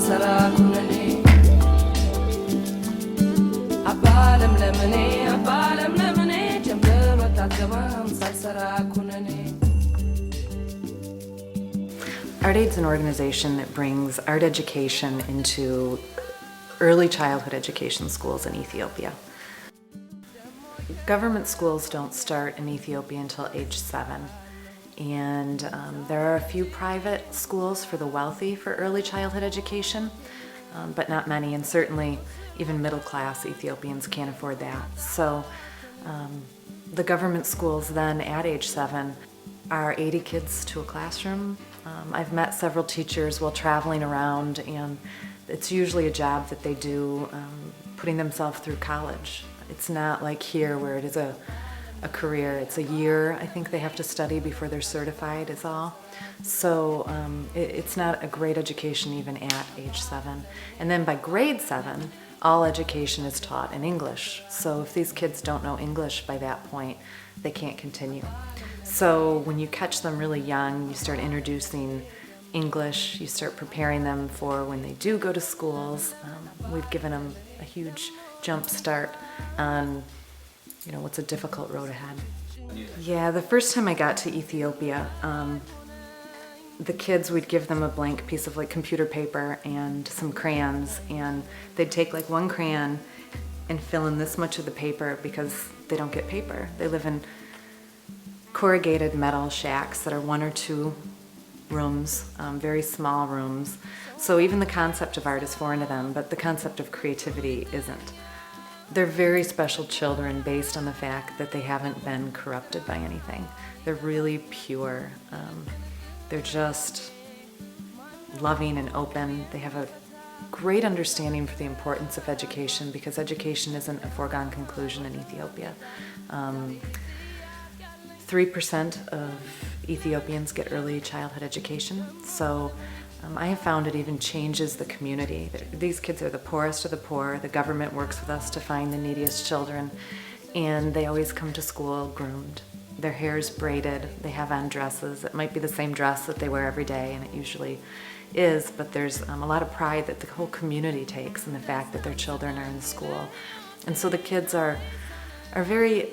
salsara kunani abalam lemane jamdara tatgavan salsara kunani. ArtAid's an organization that brings art education into early childhood education schools in Ethiopia. Government schools don't start in Ethiopia until age 7, and there are a few private schools for the wealthy for early childhood education, but not many, and certainly even middle-class Ethiopians can't afford that. So the government schools then at age 7 are 80 kids to a classroom. I've met several teachers while traveling around, and it's usually a job that they do putting themselves through college. It's not like here where it is a career. It's a year, I think, they have to study before they're certified is all. So it's not a great education even at age 7. And then by grade 7, all education is taught in English. So if these kids don't know English by that point, they can't continue. So when you catch them really young, you start introducing English, you start preparing them for when they do go to schools. We've given them a huge jump start on, what's a difficult road ahead. Yeah, the first time I got to Ethiopia, the kids, we'd give them a blank piece of computer paper and some crayons, and they'd take one crayon and fill in this much of the paper because they don't get paper. They live in corrugated metal shacks that are 1 or 2 rooms, very small rooms. So even the concept of art is foreign to them, but the concept of creativity isn't. They're very special children based on the fact that they haven't been corrupted by anything. They're really pure. They're just loving and open. They have a great understanding for the importance of education because education isn't a foregone conclusion in Ethiopia. 3% of Ethiopians get early childhood education, so I have found it even changes the community. These kids are the poorest of the poor. The government works with us to find the neediest children, and they always come to school groomed. Their hair's braided, they have on dresses. It might be the same dress that they wear every day, and it usually is, but there's a lot of pride that the whole community takes in the fact that their children are in school. And so the kids are very,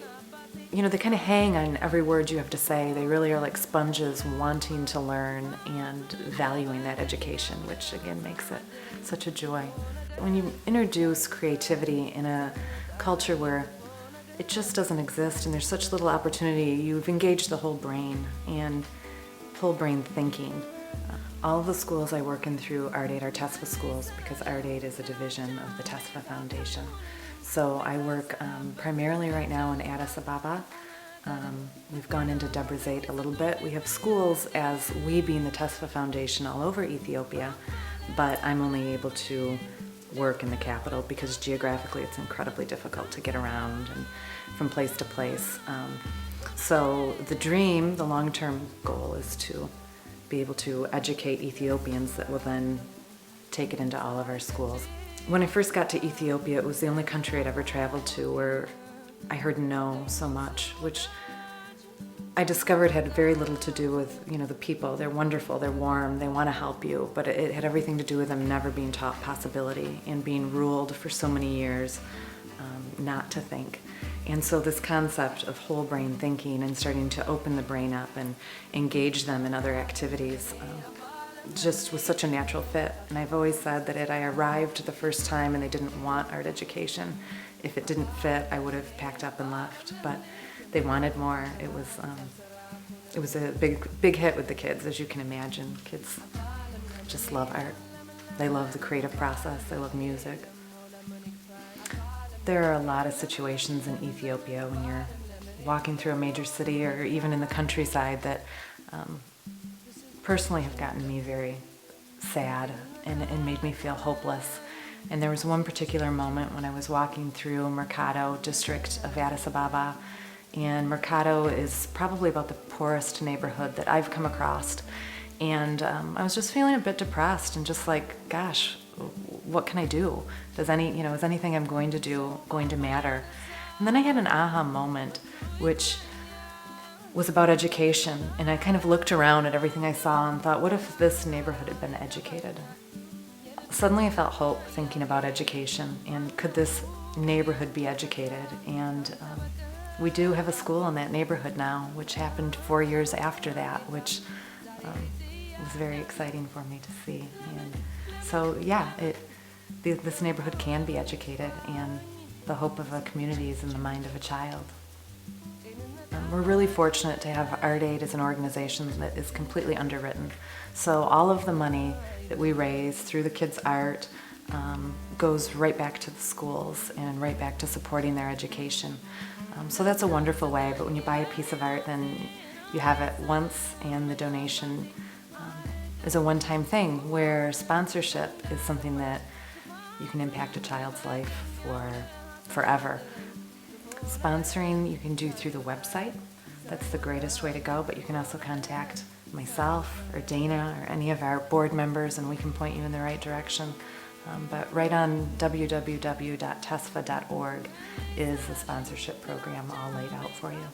they kind of hang on every word you have to say. They really are like sponges wanting to learn and valuing that education, which again makes it such a joy. When you introduce creativity in a culture where it just doesn't exist and there's such little opportunity, you've engaged the whole brain and whole brain thinking. All of the schools I work in through ArtAid are TESFA schools because ArtAid is a division of the TESFA Foundation. So I work primarily right now in Addis Ababa. We've gone into Debre Zeit a little bit. We have schools as we being the TESFA Foundation all over Ethiopia, but I'm only able to work in the capital because geographically it's incredibly difficult to get around and from place to place. So the dream, the long-term goal is to be able to educate Ethiopians that will then take it into all of our schools. When I first got to Ethiopia, it was the only country I'd ever traveled to where I heard no so much, which I discovered had very little to do with, the people. They're wonderful, they're warm, they want to help you, but it had everything to do with them never being taught possibility and being ruled for so many years not to think. And so this concept of whole brain thinking and starting to open the brain up and engage them in other activities just was such a natural fit. And I've always said that I arrived the first time and they didn't want art education. If it didn't fit, I would have packed up and left, but they wanted more. It was a big hit with the kids, as you can imagine. Kids just love art. They love the creative process. They love music. There are a lot of situations in Ethiopia when you're walking through a major city or even in the countryside that personally have gotten me very sad and made me feel hopeless. And there was one particular moment when I was walking through Mercado district of Addis Ababa, and Mercado is probably about the poorest neighborhood that I've come across. And I was just feeling a bit depressed and just like, gosh, what can I do? Is anything I'm going to do going to matter? And then I had an aha moment, which was about education. And I kind of looked around at everything I saw and thought, what if this neighborhood had been educated? Suddenly I felt hope thinking about education and could this neighborhood be educated? And we do have a school in that neighborhood now, which happened 4 years after that, which was very exciting for me to see. And so yeah, this neighborhood can be educated, and the hope of a community is in the mind of a child. We're really fortunate to have Art Aid as an organization that is completely underwritten. So all of the money that we raise through the kids' art goes right back to the schools and right back to supporting their education. So that's a wonderful way, but when you buy a piece of art, then you have it once, and the donation is a one-time thing, where sponsorship is something that you can impact a child's life for forever. Sponsoring you can do through the website. That's the greatest way to go, but you can also contact myself or Dana or any of our board members, and we can point you in the right direction. But right on www.tesfa.org is the sponsorship program all laid out for you.